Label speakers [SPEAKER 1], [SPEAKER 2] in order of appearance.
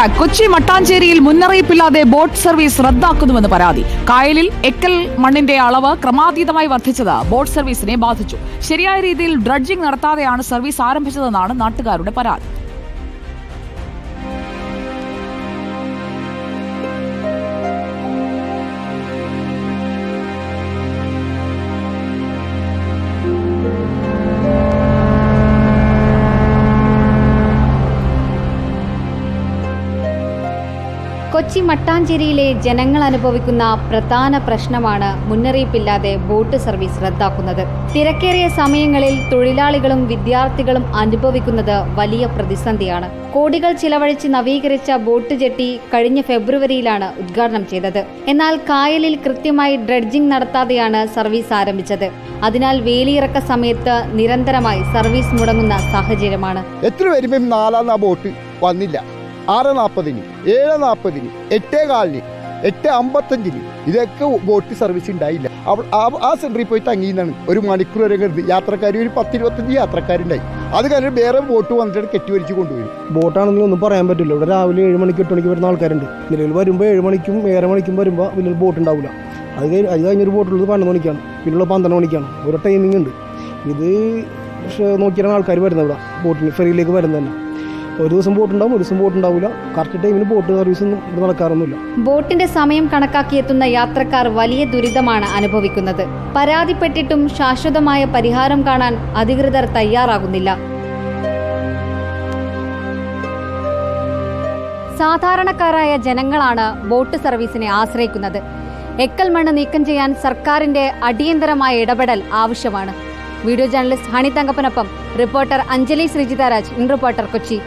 [SPEAKER 1] Back. Kochi മട്ടാഞ്ചേരിയിൽ മുന്നറിയിപ്പില്ലാതെ boat service റദ്ദാക്കുന്നുവെന്ന് പരാതി. കായലിൽ എക്കൽ മണ്ണിന്റെ അളവ് ക്രമാതീതമായി വർദ്ധിച്ചത് ബോട്ട് സർവീസിനെ ബാധിച്ചു. ശരിയായ രീതിയിൽ ഡ്രഡ്ജിംഗ് നടത്താതെയാണ് സർവീസ് ആരംഭിച്ചതെന്നാണ് നാട്ടുകാരുടെ പരാതി.
[SPEAKER 2] കൊച്ചി മട്ടാഞ്ചേരിയിലെ ജനങ്ങൾ അനുഭവിക്കുന്ന പ്രധാന പ്രശ്നമാണ് മുന്നറിയിപ്പില്ലാതെ ബോട്ട് സർവീസ് റദ്ദാക്കുന്നത്. തിരക്കേറിയ സമയങ്ങളിൽ തൊഴിലാളികളും വിദ്യാർത്ഥികളും അനുഭവിക്കുന്നത് വലിയ പ്രതിസന്ധിയാണ്. കോടികൾ ചിലവഴിച്ച് നവീകരിച്ച ബോട്ട് ജെട്ടി കഴിഞ്ഞ ഫെബ്രുവരിയിലാണ് ഉദ്ഘാടനം ചെയ്തത്. എന്നാൽ കായലിൽ കൃത്യമായി ഡ്രഡ്ജിംഗ് നടത്താതെയാണ് സർവീസ് ആരംഭിച്ചത്. അതിനാൽ വേലിയിറക്ക സമയത്ത് നിരന്തരമായി സർവീസ് മുടങ്ങുന്ന സാഹചര്യമാണ്.
[SPEAKER 3] എത്ര വരുമ്പം 4 ബോട്ട് വന്നില്ല. 6:40, 7:40, 8:15, 8:55 ഇതൊക്കെ ബോട്ട് സർവീസ് ഉണ്ടായില്ല. ആ സെന്ററിൽ പോയി തങ്ങിയെന്നാണ്. 1 മണിക്കൂർ വരെ കരുതി യാത്രക്കാർ ഒരു 10-25 യാത്രക്കാരുണ്ടായി. അത് കഴിഞ്ഞ് വേറെ ബോട്ട് വന്നിട്ട് കെട്ടിവരിച്ച് കൊണ്ടുപോയി.
[SPEAKER 4] ബോട്ടാണെങ്കിലും ഒന്നും പറയാൻ പറ്റില്ല. ഇവിടെ രാവിലെ 7 മണിക്ക് 8 മണിക്ക് വരുന്ന ആൾക്കാരുണ്ട്. നിലവിൽ വരുമ്പോൾ 7 മണിക്കും 7:30 മണിക്കും വരുമ്പോൾ വലിയ ബോട്ട് ഉണ്ടാവില്ല. അത് കഴിഞ്ഞൊരു ബോട്ടുള്ളത് 12 മണിക്കാണ്, പിന്നെയുള്ള 12 മണിക്കാണ്. ഒരു ടൈമിംഗ് ഉണ്ട്. ഇത് നോക്കിയാണ് ആൾക്കാർ വരുന്നത്. ഇവിടെ ബോട്ടിന് ഫെറിയിലേക്ക് വരുന്നത് തന്നെ. ഒരു ദിവസം ബോട്ട് ഉണ്ടാവും, ഒരു ദിവസം ബോട്ട് ഉണ്ടാവില്ല. കറക്റ്റ് ടൈമിന് ബോട്ട് സർവീസ് ഒന്നും ഇവിടെ നടക്കാറൊന്നുമില്ല.
[SPEAKER 2] ബോട്ടിന്റെ സമയം കണക്കാക്കിയെത്തുന്ന യാത്രക്കാർ വലിയ ദുരിതമാണ് അനുഭവിക്കുന്നത്. പരാതിപ്പെട്ടിട്ടും ശാശ്വതമായ പരിഹാരം കാണാൻ അധികൃതർ തയ്യാറാകുന്നില്ല. സാധാരണക്കാരായ ജനങ്ങളാണ് ബോട്ട് സർവീസിനെ ആശ്രയിക്കുന്നത്. എക്കൽ മണ്ണ് നീക്കം ചെയ്യാൻ സർക്കാരിന്റെ അടിയന്തരമായ ഇടപെടൽ ആവശ്യമാണ്. വീഡിയോ ജേർണലിസ്റ്റ് ഹണി തങ്കപ്പനൊപ്പം reporter Anjali Sreejitharaj, in reporter, Kochi.